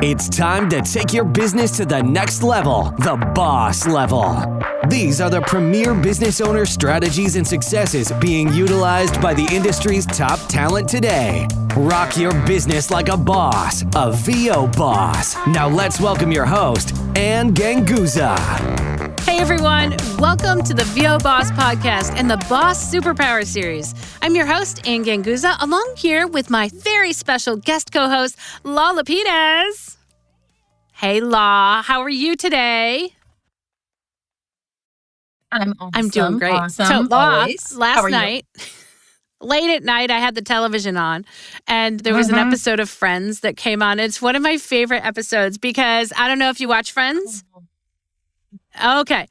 It's time to take your business to the next level, the boss level. These are the premier business owner strategies and successes being utilized by the industry's top talent today. Rock your business like a boss, a VO boss. Now let's welcome your host, Ann Ganguza. Hey everyone, welcome to the voboss podcast and the Boss Superpower Series. I'm your host, Ann Ganguza, along here with my very special guest co-host, Lau Lapidez. Hey Lau, how are you today? I'm awesome. I'm doing great. Awesome, so Lau, always. last night, late at night, I had the television on, and there was an episode of Friends that came on. It's one of my favorite episodes because I don't know if you watch Friends. Okay.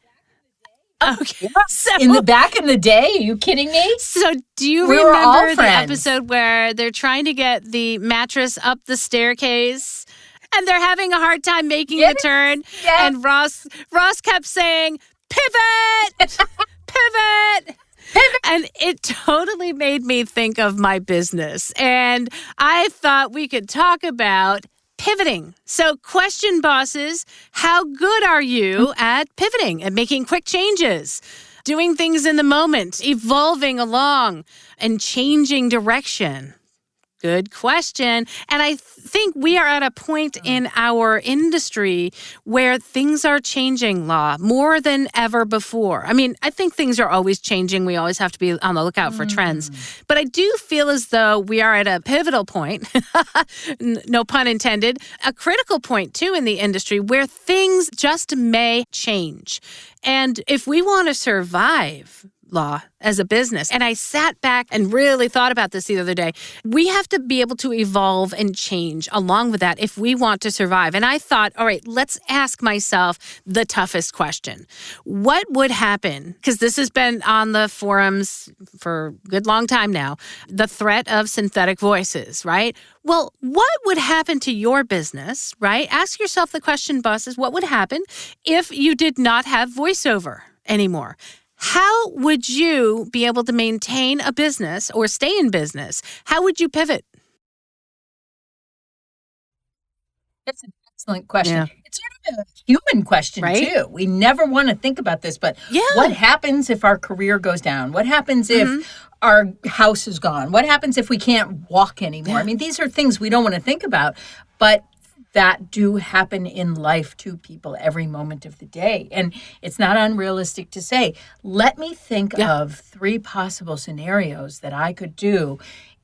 So, back in the day, are you kidding me? So do you We were all remember the friends. episode where they're trying to get the mattress up the staircase and they're having a hard time making the turn? Yes. And Ross kept saying, pivot, pivot. And it totally made me think of my business. And I thought we could talk about pivoting. So question, bosses, how good are you at pivoting and making quick changes, doing things in the moment, evolving along and changing direction? Good question. And I think we are at a point in our industry where things are changing, Lau, more than ever before. I mean, I think things are always changing. We always have to be on the lookout for trends. But I do feel as though we are at a pivotal point, no pun intended, a critical point too in the industry where things just may change. And if we want to survive, Lau, as a business. And I sat back and really thought about this the other day. We have to be able to evolve and change along with that if we want to survive. And I thought, all right, let's ask myself the toughest question. What would happen? Because this has been on the forums for a good long time now. The threat of synthetic voices, right? Well, what would happen to your business, right? Ask yourself the question, bosses, what would happen if you did not have voiceover anymore? How would you be able to maintain a business or stay in business? How would you pivot? That's an excellent question. Yeah. It's sort of a human question, Right? too. We never want to think about this, but what happens if our career goes down? What happens if our house is gone? What happens if we can't walk anymore? I mean, these are things we don't want to think about, but that do happen in life to people every moment of the day. And it's not unrealistic to say, let me think of 3 possible scenarios that I could do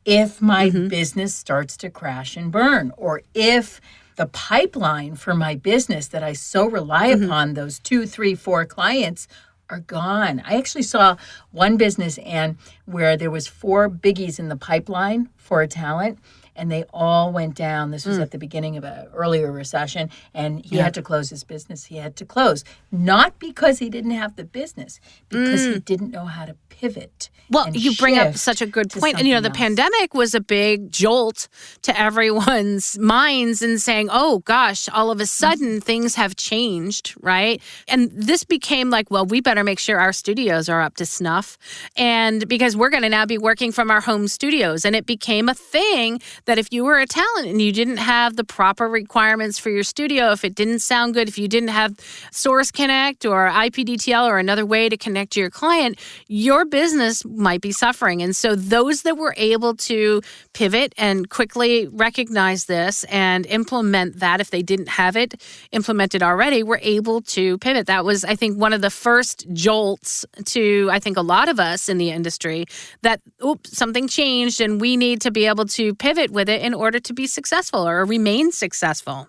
if my business starts to crash and burn, or if the pipeline for my business that I so rely upon, those 2, 3, 4 clients, are gone. I actually saw one business, and where there was 4 biggies in the pipeline for a talent, and they all went down. This was at the beginning of an earlier recession, and he had to close his business. He had to close, not because he didn't have the business, because he didn't know how to pivot. Well, and you bring up shift such a good to point. And, the something else. pandemic was a big jolt to everyone's minds and saying, oh, gosh, all of a sudden things have changed, right? And this became like, well, we better make sure our studios are up to snuff. And because we're going to now be working from our home studios. And it became a thing that if you were a talent and you didn't have the proper requirements for your studio, if it didn't sound good, if you didn't have Source Connect or IPDTL or another way to connect to your client, your business might be suffering. And so those that were able to pivot and quickly recognize this and implement that, if they didn't have it implemented already, were able to pivot. That was, I think, one of the first jolts to, I think, a lot of us in the industry that, something changed and we need to be able to pivot with it in order to be successful or remain successful.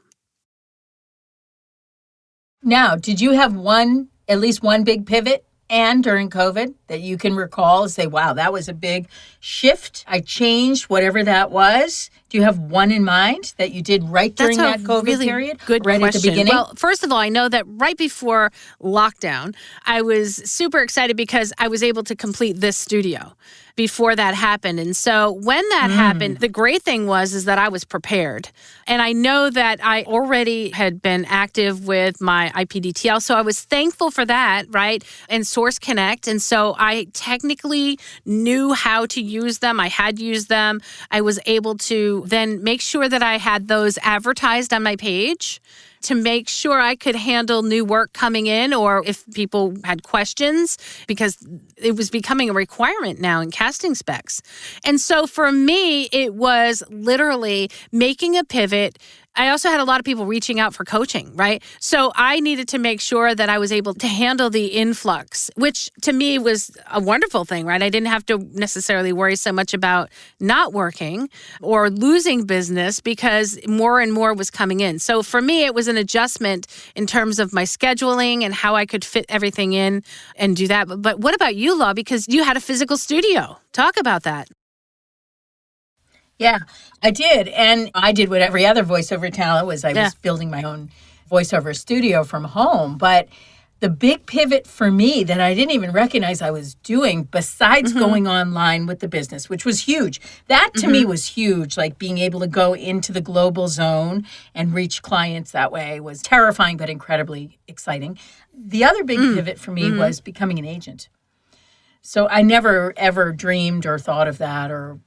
Now, did you have at least one big pivot, Anne, during COVID that you can recall and say, wow, that was a big shift? I changed whatever that was. Do you have one in mind that you did right during that COVID really period? Good right question. At the beginning? Well, first of all, I know that right before lockdown, I was super excited because I was able to complete this studio before that happened. And so when that happened, the great thing is that I was prepared. And I know that I already had been active with my IPDTL. So I was thankful for that, right? And Source Connect. And so I technically knew how to use them. I had used them. I was able to then make sure that I had those advertised on my page, to make sure I could handle new work coming in, or if people had questions, because it was becoming a requirement now in casting specs. And so for me, it was literally making a pivot. I also had a lot of people reaching out for coaching, right? So I needed to make sure that I was able to handle the influx, which to me was a wonderful thing, right? I didn't have to necessarily worry so much about not working or losing business because more and more was coming in. So for me, it was an adjustment in terms of my scheduling and how I could fit everything in and do that. But what about you, Lau? Because you had a physical studio. Talk about that. Yeah, I did. And I did what every other voiceover talent was. I was building my own voiceover studio from home. But the big pivot for me that I didn't even recognize I was doing, besides going online with the business, which was huge. That to me was huge. Like being able to go into the global zone and reach clients that way was terrifying, but incredibly exciting. The other big pivot for me was becoming an agent. So I never, ever dreamed or thought of that or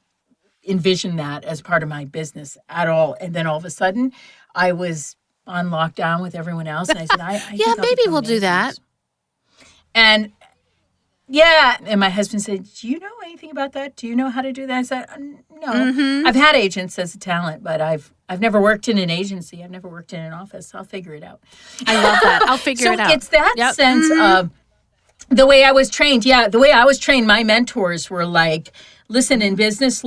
envision that as part of my business at all. And then all of a sudden, I was on lockdown with everyone else. And I said, I think I'll maybe become we'll an do agent. that. And and my husband said, do you know anything about that? Do you know how to do that? I said, no. I've had agents as a talent, but I've never worked in an agency. I've never worked in an office. I'll figure it out. I love that. I'll figure it out. So it's that sense of the way I was trained. Yeah, the way I was trained, my mentors were like, listen, in business,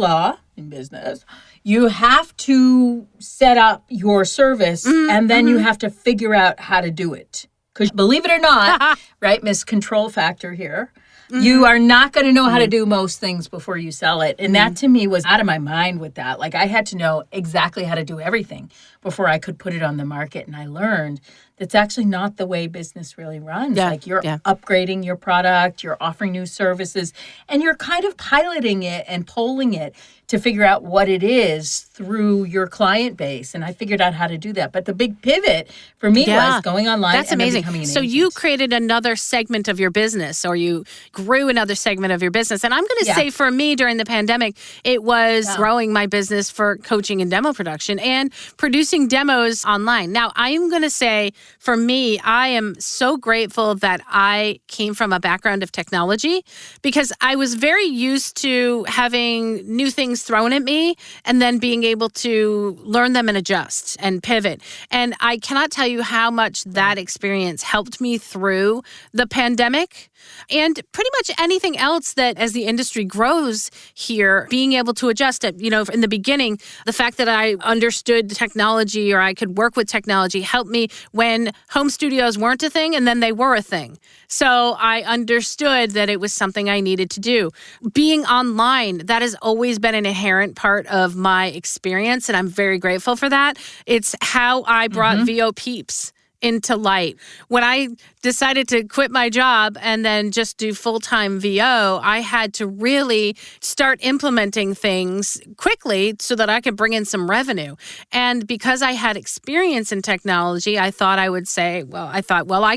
you have to set up your service and then you have to figure out how to do it. Because believe it or not, right, Miss Control Factor here, you are not going to know how to do most things before you sell it. And that to me was out of my mind with that. Like I had to know exactly how to do everything before I could put it on the market. And I learned that's actually not the way business really runs. Like you're upgrading your product, you're offering new services, and you're kind of piloting it and polling it to figure out what it is through your client base. And I figured out how to do that. But the big pivot for me was going online. That's and amazing. Becoming an so agent. You created another segment of your business, or you grew another segment of your business. And I'm going to say for me during the pandemic, it was growing my business for coaching and demo production and producing demos online. Now, I'm going to say for me, I am so grateful that I came from a background of technology, because I was very used to having new things thrown at me and then being able to learn them and adjust and pivot. And I cannot tell you how much that experience helped me through the pandemic and pretty much anything else that as the industry grows here, being able to adjust it. You know, in the beginning, the fact that I understood technology or I could work with technology helped me when home studios weren't a thing and then they were a thing. So I understood that it was something I needed to do. Being online, that has always been an inherent part of my experience, and I'm very grateful for that. It's how I brought VO Peeps into light. When I decided to quit my job and then just do full-time VO, I had to really start implementing things quickly so that I could bring in some revenue. And because I had experience in technology, I thought I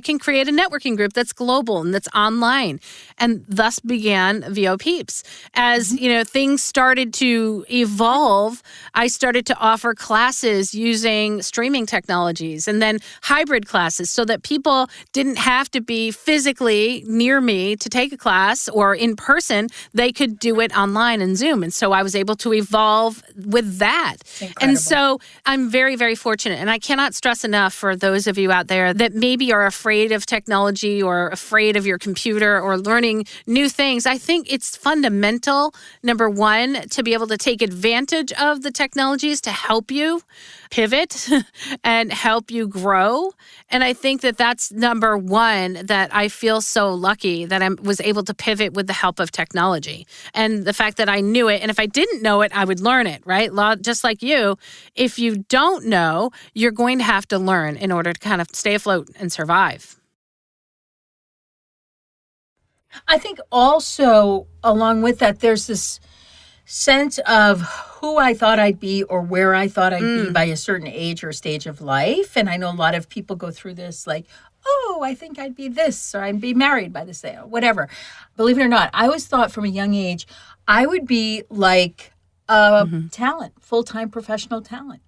can create a networking group that's global and that's online. And thus began VO Peeps. As, things started to evolve, I started to offer classes using streaming technologies and then hybrid classes so that people didn't have to be physically near me to take a class or in person. They could do it online and Zoom. And so I was able to evolve with that. And so I'm very, very fortunate. And I cannot stress enough for those of you out there that maybe are afraid of technology or afraid of your computer or learning new things. I think it's fundamental, number one, to be able to take advantage of the technologies to help you pivot and help you grow. And I think that that's number one, that I feel so lucky that I was able to pivot with the help of technology. And the fact that I knew it, and if I didn't know it, I would learn it, right? Just like you, if you don't know, you're going to have to learn in order to kind of stay afloat and survive. I think also along with that, there's this sense of who I thought I'd be or where I thought I'd be by a certain age or stage of life. And I know a lot of people go through this like, oh, I think I'd be this, or I'd be married by this age, or whatever. Believe it or not, I always thought from a young age, I would be like talent, full-time professional talent.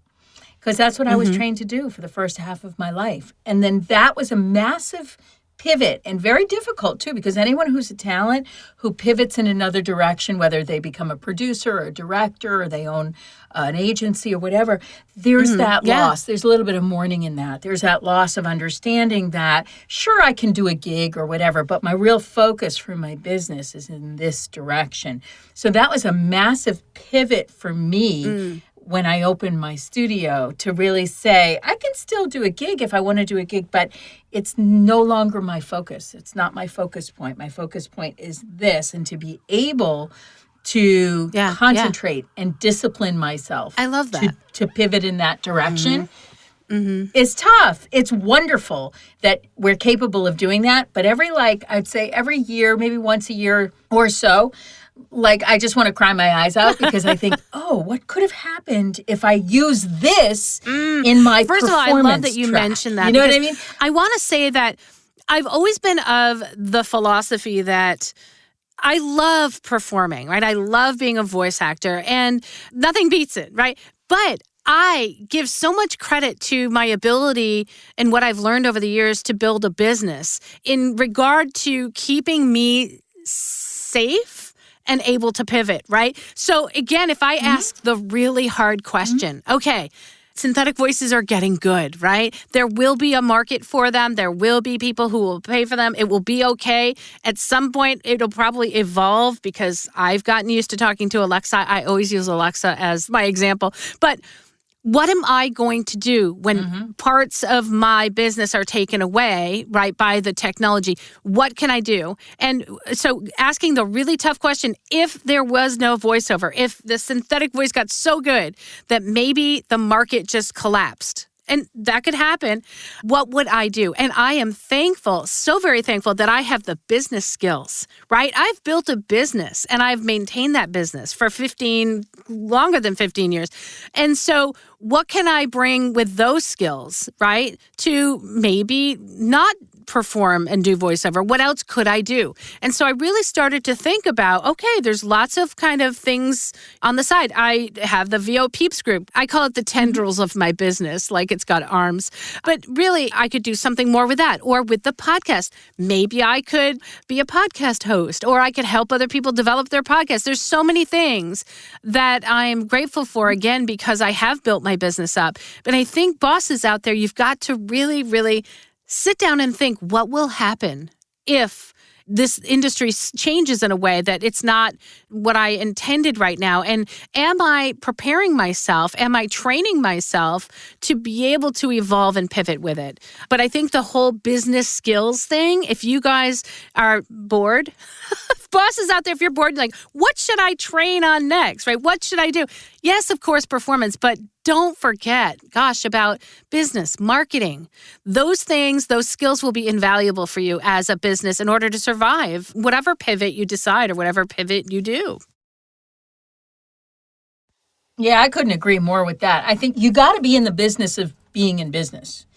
Because that's what I was trained to do for the first half of my life. And then that was a massive pivot, and very difficult too, because anyone who's a talent who pivots in another direction, whether they become a producer or a director or they own an agency or whatever, there's that loss. There's a little bit of mourning in that. There's that loss of understanding that, sure, I can do a gig or whatever, but my real focus for my business is in this direction. So that was a massive pivot for me when I opened my studio, to really say, I can still do a gig if I want to do a gig, but it's no longer my focus. It's not my focus point. My focus point is this, and to be able to concentrate and discipline myself. I love that. To pivot in that direction is tough. It's wonderful that we're capable of doing that, but I'd say every year, maybe once a year or so, I just want to cry my eyes out, because I think, what could have happened if I use this in my First of all, I love that you mentioned that. You know what I mean? I want to say that I've always been of the philosophy that I love performing, right? I love being a voice actor, and nothing beats it, right? But I give so much credit to my ability and what I've learned over the years to build a business in regard to keeping me safe and able to pivot, right? So again, if I ask the really hard question, okay, synthetic voices are getting good, right? There will be a market for them. There will be people who will pay for them. It will be okay. At some point, it'll probably evolve, because I've gotten used to talking to Alexa. I always use Alexa as my example. But what am I going to do when parts of my business are taken away, right, by the technology? What can I do? And so asking the really tough question, if there was no voiceover, if the synthetic voice got so good that maybe the market just collapsed, and that could happen, what would I do? And I am thankful, so very thankful, that I have the business skills, right? I've built a business, and I've maintained that business for longer than 15 years. And so what can I bring with those skills, right, to maybe not perform and do voiceover? What else could I do? And so I really started to think about, okay, there's lots of kind of things on the side. I have the VO Peeps group. I call it the tendrils of my business, like it's got arms. But really, I could do something more with that. Or with the podcast, maybe I could be a podcast host, or I could help other people develop their podcasts. There's so many things that I'm grateful for, again, because I have built my business up. But I think bosses out there, you've got to really, really sit down and think, what will happen if this industry changes in a way that it's not what I intended right now? And am I preparing myself? Am I training myself to be able to evolve and pivot with it? But I think the whole business skills thing, if you guys are bored, bosses out there, if you're bored, like, what should I train on next, right? What should I do? Yes, of course, performance, but don't forget, about business, marketing. Those things, those skills will be invaluable for you as a business in order to survive whatever pivot you decide or whatever pivot you do. Yeah, I couldn't agree more with that. I think you got to be in the business of being in business.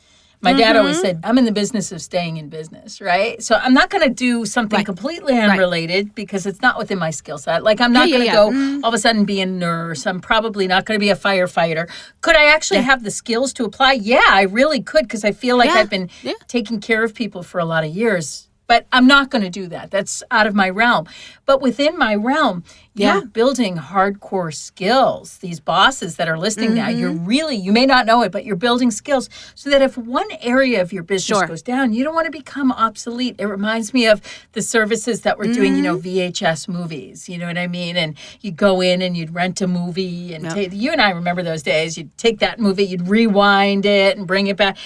My dad always said, I'm in the business of staying in business, right? So I'm not going to do something completely unrelated because it's not within my skill set. Like, I'm not going to go all of a sudden be a nurse. I'm probably not going to be a firefighter. Could I actually have the skills to apply? Yeah, I really could, because I feel like I've been taking care of people for a lot of years. But I'm not going to do that. That's out of my realm. But within my realm, you're building hardcore skills. These bosses that are listening now, you may not know it, but you're building skills so that if one area of your business goes down, you don't want to become obsolete. It reminds me of the services that we're doing, VHS movies, you know what I mean? And you go in and you'd rent a movie, and you and I remember those days. You'd take that movie, you'd rewind it and bring it back.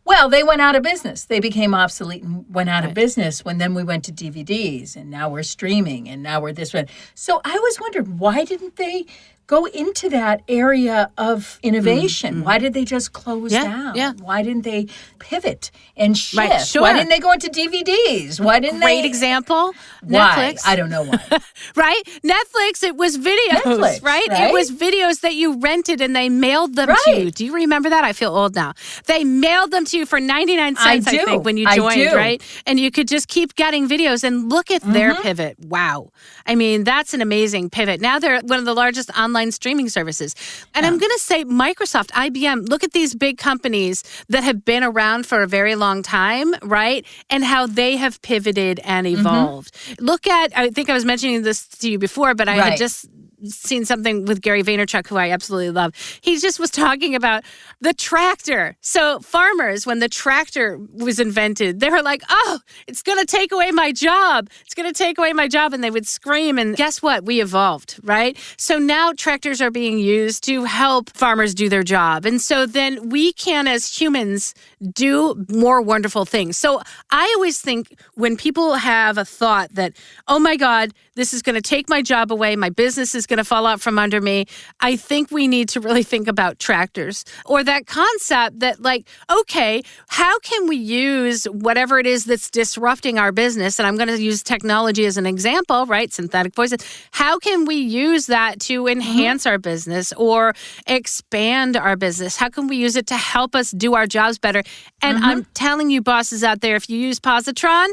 Well, they went out of business. They became obsolete and went out of business when then we went to DVDs, and now we're streaming, and now we're this one. So I always wondered, why didn't they go into that area of innovation? Why did they just close down? Why didn't they pivot and shift? Why didn't they go into DVDs? Why didn't Great example. Why? Netflix. I don't know why. Right? Netflix, it was videos, right? It was videos that you rented and they mailed them to you. Do you remember that? I feel old now. They mailed them to you for 99 cents, I think, when you joined, right? And you could just keep getting videos, and look at their pivot. Wow. I mean, that's an amazing pivot. Now they're one of the largest online online streaming services. And I'm going to say Microsoft, IBM, look at these big companies that have been around for a very long time, right? And how they have pivoted and evolved. Look at, I think I was mentioning this to you before, but I had just seen something with Gary Vaynerchuk, who I absolutely love. He just was talking about the tractor. So farmers, when the tractor was invented, they were like, oh, it's going to take away my job. It's going to take away my job. And they would scream. And guess what? We evolved, right? So now tractors are being used to help farmers do their job. And so then we can, as humans, do more wonderful things. So I always think when people have a thought that, oh my God, this is going to take my job away, my business is going to fall out from under me, I think we need to really think about tractors, or that concept that, like, okay, how can we use whatever it is that's disrupting our business? And I'm going to use technology as an example, right? Synthetic voices. How can we use that to enhance our business or expand our business? How can we use it to help us do our jobs better? And I'm telling you, bosses out there, if you use Positron,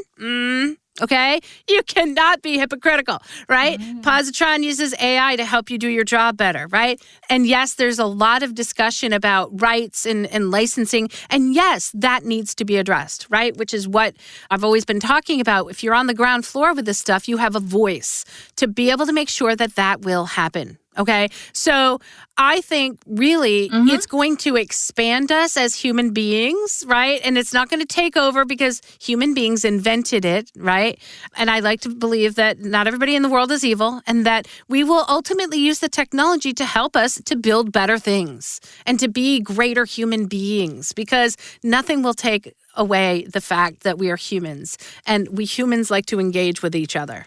okay, you cannot be hypocritical, right? Positron uses AI to help you do your job better, right? And yes, there's a lot of discussion about rights and licensing. And yes, that needs to be addressed, right? Which is what I've always been talking about. If you're on the ground floor with this stuff, you have a voice to be able to make sure that that will happen. Okay, so I think really it's going to expand us as human beings, right? And it's not going to take over because human beings invented it, right? And I like to believe that not everybody in the world is evil and that we will ultimately use the technology to help us to build better things and to be greater human beings, because nothing will take away the fact that we are humans and we humans like to engage with each other.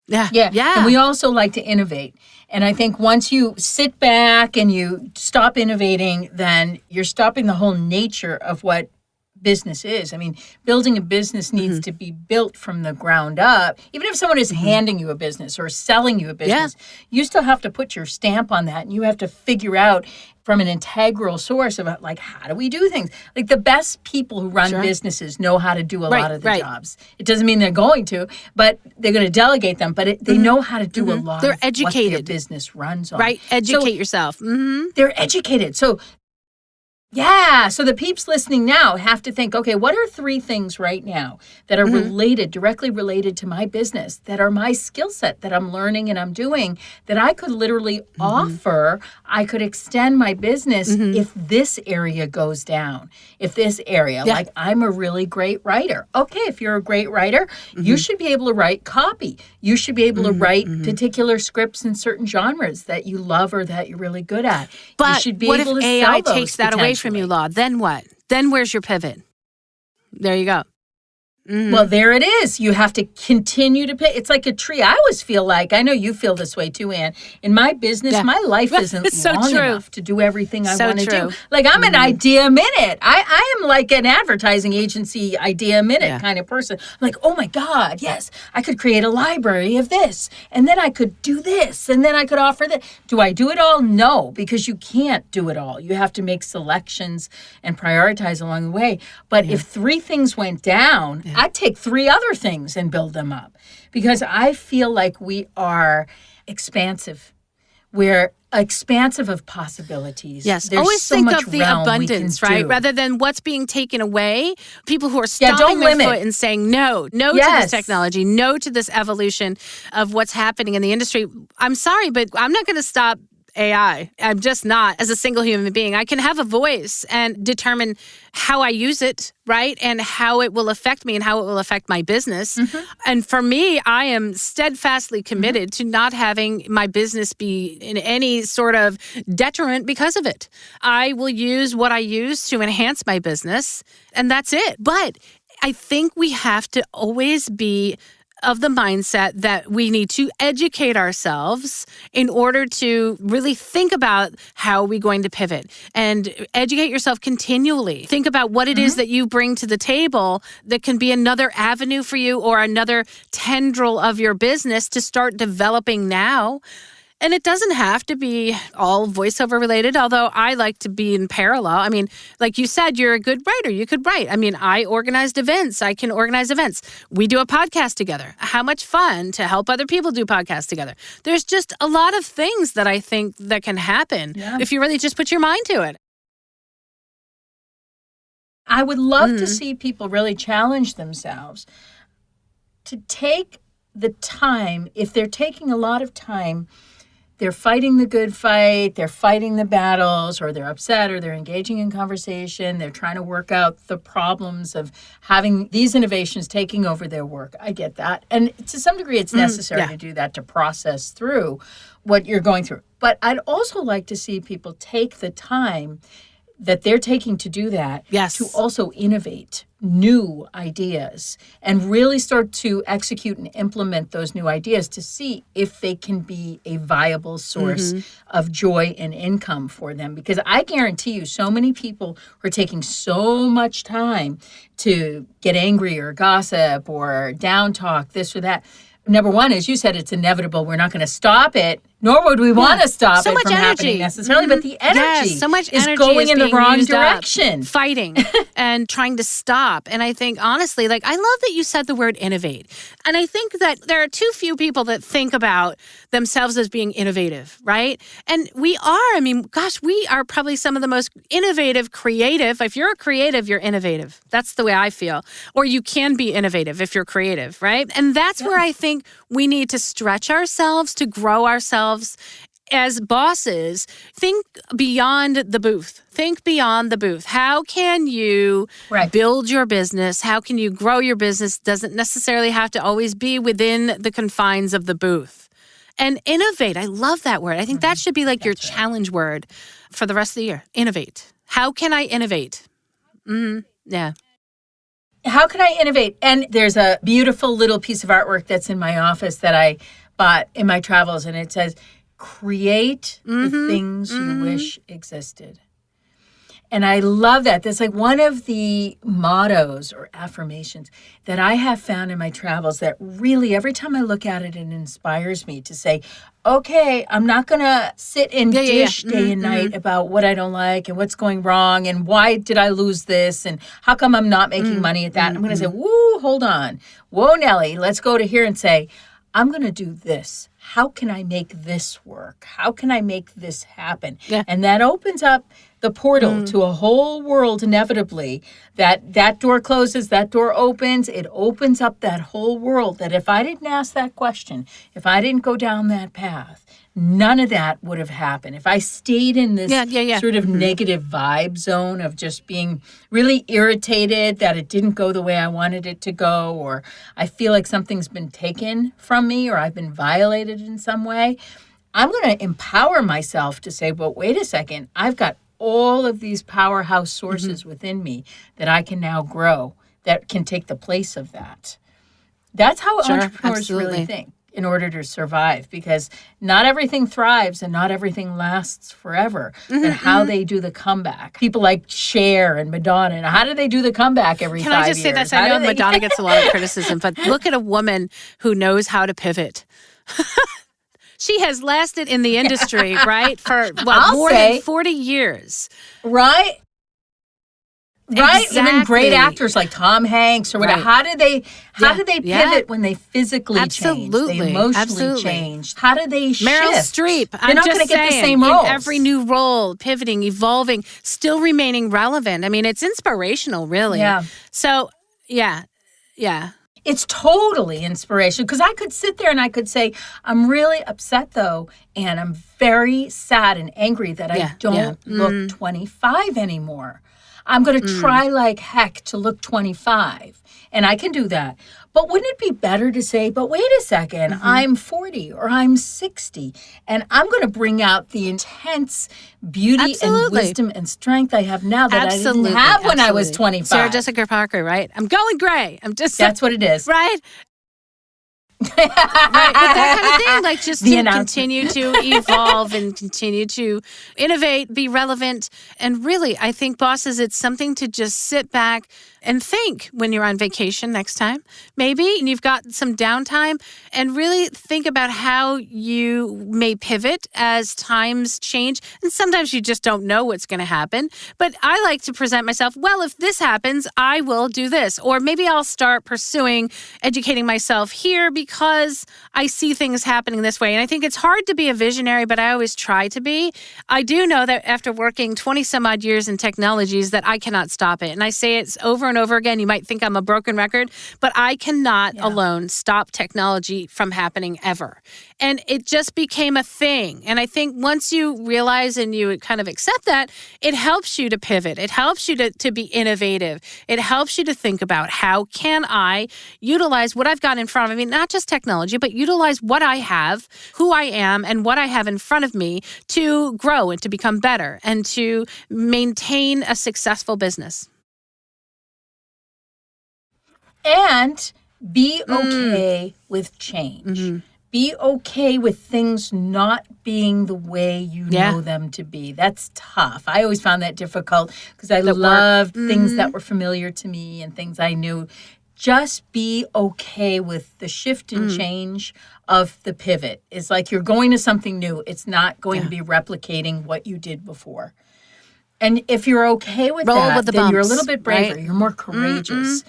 Yeah. And we also like to innovate. And I think once you sit back and you stop innovating, then you're stopping the whole nature of what business is. I mean, building a business needs to be built from the ground up. Even if someone is handing you a business or selling you a business, you still have to put your stamp on that. And you have to figure out from an integral source about, like, how do we do things? Like, the best people who run businesses know how to do a lot of the jobs. It doesn't mean they're going to, but they're going to delegate them. But they know how to do a lot they're of educated. what their business runs on. Right. Educate yourself. They're educated. So the peeps listening now have to think, okay, what are 3 things right now that are directly related to my business, that are my skill set that I'm learning and I'm doing, that I could literally offer, I could extend my business if this area goes down, if this area, like I'm a really great writer. Okay, if you're a great writer, you should be able to write copy. You should be able to write particular scripts in certain genres that you love or that you're really good at. But you should be what able if to AI sell those takes that away from you, Lau? Then what? Then where's your pivot? There you go. Well, there it is. You have to continue to pay. It's like a tree. I always feel like, I know you feel this way too, Ann. In my business, my life isn't long enough to do everything I want to do. Like, I'm an idea a minute. I am like an advertising agency idea a minute kind of person. I'm like, oh my God, yes, I could create a library of this. And then I could do this. And then I could offer that. Do I do it all? No, because you can't do it all. You have to make selections and prioritize along the way. But if 3 things went down, I'd take 3 other things and build them up, because I feel like we are expansive. We're expansive of possibilities. Yes, There's always so think much of the realm abundance, we can right? do. Rather than what's being taken away. People who are stomping their foot and saying no to this technology, no to this evolution of what's happening in the industry. I'm sorry, but I'm not going to stop AI. I'm just not, as a single human being. I can have a voice and determine how I use it, right? And how it will affect me and how it will affect my business. And for me, I am steadfastly committed to not having my business be in any sort of detriment because of it. I will use what I use to enhance my business, and that's it. But I think we have to always be of the mindset that we need to educate ourselves in order to really think about how are we going to pivot, and educate yourself continually. Think about what it is that you bring to the table that can be another avenue for you or another tendril of your business to start developing now. And it doesn't have to be all voiceover related, although I like to be in parallel. I mean, like you said, you're a good writer. You could write. I mean, I organized events. I can organize events. We do a podcast together. How much fun to help other people do podcasts together. There's just a lot of things that I think that can happen if you really just put your mind to it. I would love to see people really challenge themselves to take the time. If they're taking a lot of time, they're fighting the good fight, they're fighting the battles, or they're upset, or they're engaging in conversation, they're trying to work out the problems of having these innovations taking over their work. I get that. And to some degree, it's necessary to do that, to process through what you're going through. But I'd also like to see people take the time that they're taking to do that to also innovate new ideas and really start to execute and implement those new ideas to see if they can be a viable source of joy and income for them. Because I guarantee you, so many people are taking so much time to get angry or gossip or down talk, this or that. Number one, as you said, it's inevitable. We're not going to stop it, nor would we want to stop it from happening necessarily. But the energy so much is energy going in the wrong up, direction. fighting and trying to stop. And I think, honestly, like, I love that you said the word innovate. And I think that there are too few people that think about themselves as being innovative, right? And we are. I mean, gosh, we are probably some of the most innovative, creative. If you're a creative, you're innovative. That's the way I feel. Or you can be innovative if you're creative, right? And that's where I think we need to stretch ourselves, to grow ourselves as bosses. Think beyond the booth. Think beyond the booth. How can you build your business? How can you grow your business? Doesn't necessarily have to always be within the confines of the booth. And innovate. I love that word. I think that should be like your challenge word for the rest of the year. Innovate. How can I innovate? Yeah. How can I innovate? And there's a beautiful little piece of artwork that's in my office that I bought in my travels, and it says, create the things you wish existed. And I love that. That's like one of the mottos or affirmations that I have found in my travels that really, every time I look at it, it inspires me to say, okay, I'm not going to sit and dish day and night about what I don't like and what's going wrong and why did I lose this and how come I'm not making money at that. I'm going to say, woo, hold on. Whoa, Nellie, let's go to here and say, I'm going to do this. How can I make this work? How can I make this happen? Yeah. And that opens up the portal to a whole world inevitably. That door closes, that door opens. It opens up that whole world that if I didn't ask that question, if I didn't go down that path, none of that would have happened. If I stayed in this sort of negative vibe zone of just being really irritated that it didn't go the way I wanted it to go, or I feel like something's been taken from me or I've been violated in some way, I'm going to empower myself to say, well, wait a second, I've got all of these powerhouse sources within me that I can now grow that can take the place of that. That's how entrepreneurs really think in order to survive, because not everything thrives and not everything lasts forever. And how they do the comeback. People like Cher and Madonna, and how do they do the comeback every 5 years? Can I just say this? I know Madonna gets a lot of criticism, but look at a woman who knows how to pivot. She has lasted in the industry, right, for more than 40 years. Right? Right? Exactly. Even great actors like Tom Hanks or whatever. How do they pivot when they physically change? They emotionally change. How do they shift? Meryl Streep. They're not going to get the same roles. In every new role, pivoting, evolving, still remaining relevant. I mean, it's inspirational, really. Yeah. So, yeah. It's totally inspirational, because I could sit there and I could say, I'm really upset, though, and I'm very sad and angry that I don't look 25 anymore. I'm going to try like heck to look 25, and I can do that. But wouldn't it be better to say, but wait a second, I'm 40 or I'm 60, and I'm going to bring out the intense beauty and wisdom and strength I have now that I didn't have when I was 25. Sarah Jessica Parker, right? I'm going gray. That's what it is. Right? Right, but that kind of thing, like just to continue to evolve and continue to innovate, be relevant. And really, I think, bosses, it's something to just sit back and think when you're on vacation next time, maybe, and you've got some downtime, and really think about how you may pivot as times change. And sometimes you just don't know what's going to happen. But I like to present myself, well, if this happens, I will do this. Or maybe I'll start pursuing educating myself here because I see things happening this way. And I think it's hard to be a visionary, but I always try to be. I do know that after working 20 some odd years in technologies that I cannot stop it. And I say it's over and over again. You might think I'm a broken record, but I cannot alone stop technology from happening ever. And it just became a thing. And I think once you realize and you kind of accept that, it helps you to pivot. It helps you to be innovative. It helps you to think about how can I utilize what I've got in front of me, not just technology, but utilize what I have, who I am, and what I have in front of me to grow and to become better and to maintain a successful business. And be okay with change. Mm-hmm. Be okay with things not being the way you know them to be. That's tough. I always found that difficult because I loved things that were familiar to me and things I knew. Just be okay with the shift and change of the pivot. It's like you're going to something new. It's not going to be replicating what you did before. And if you're okay with that, then you're a little bit braver. Right? You're more courageous.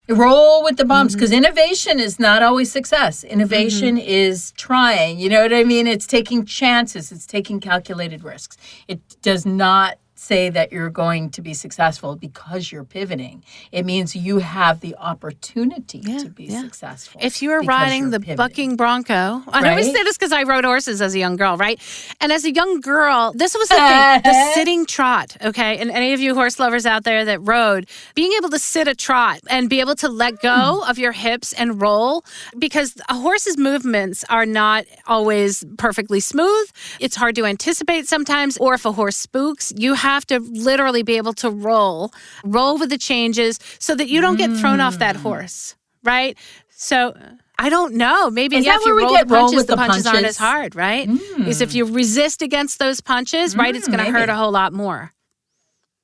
Roll with the bumps, because innovation is not always success. Innovation is trying. You know what I mean? It's taking chances. It's taking calculated risks. It does not say that you're going to be successful because you're pivoting. It means you have the opportunity to be successful. If you were riding the bucking bronco, I always say this because I rode horses as a young girl, right? And as a young girl, this was the thing, the sitting trot, okay? And any of you horse lovers out there that rode, being able to sit a trot and be able to let go of your hips and roll, because a horse's movements are not always perfectly smooth. It's hard to anticipate sometimes, or if a horse spooks, you have to literally be able to roll with the changes so that you don't get thrown off that horse, right? So I don't know. Maybe if you roll the punches aren't as hard, right? Because if you resist against those punches, right, it's going to hurt a whole lot more.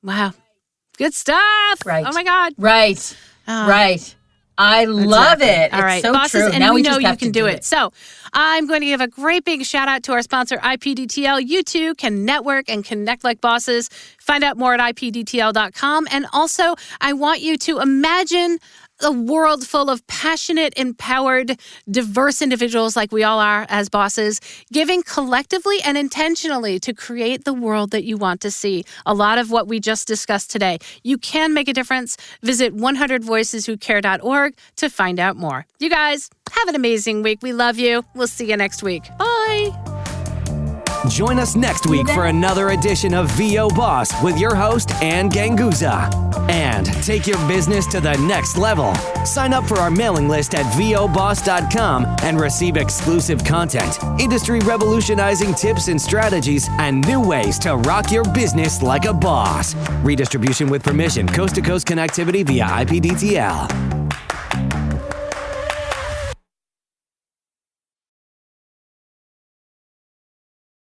Wow. Good stuff. Right. Oh, my God. Right. Right. I love it. All right, it's so bosses, true. And now we just know you have can to do it. So I'm going to give a great big shout out to our sponsor, IPDTL. You too can network and connect like bosses. Find out more at IPDTL.com. And also, I want you to imagine a world full of passionate, empowered, diverse individuals like we all are as bosses, giving collectively and intentionally to create the world that you want to see. A lot of what we just discussed today. You can make a difference. Visit 100voiceswhocare.org to find out more. You guys, have an amazing week. We love you. We'll see you next week. Bye. Join us next week for another edition of VO Boss with your host, Ann Ganguza. And take your business to the next level. Sign up for our mailing list at voboss.com and receive exclusive content, industry revolutionizing tips and strategies, and new ways to rock your business like a boss. Redistribution with permission, coast-to-coast connectivity via IPDTL.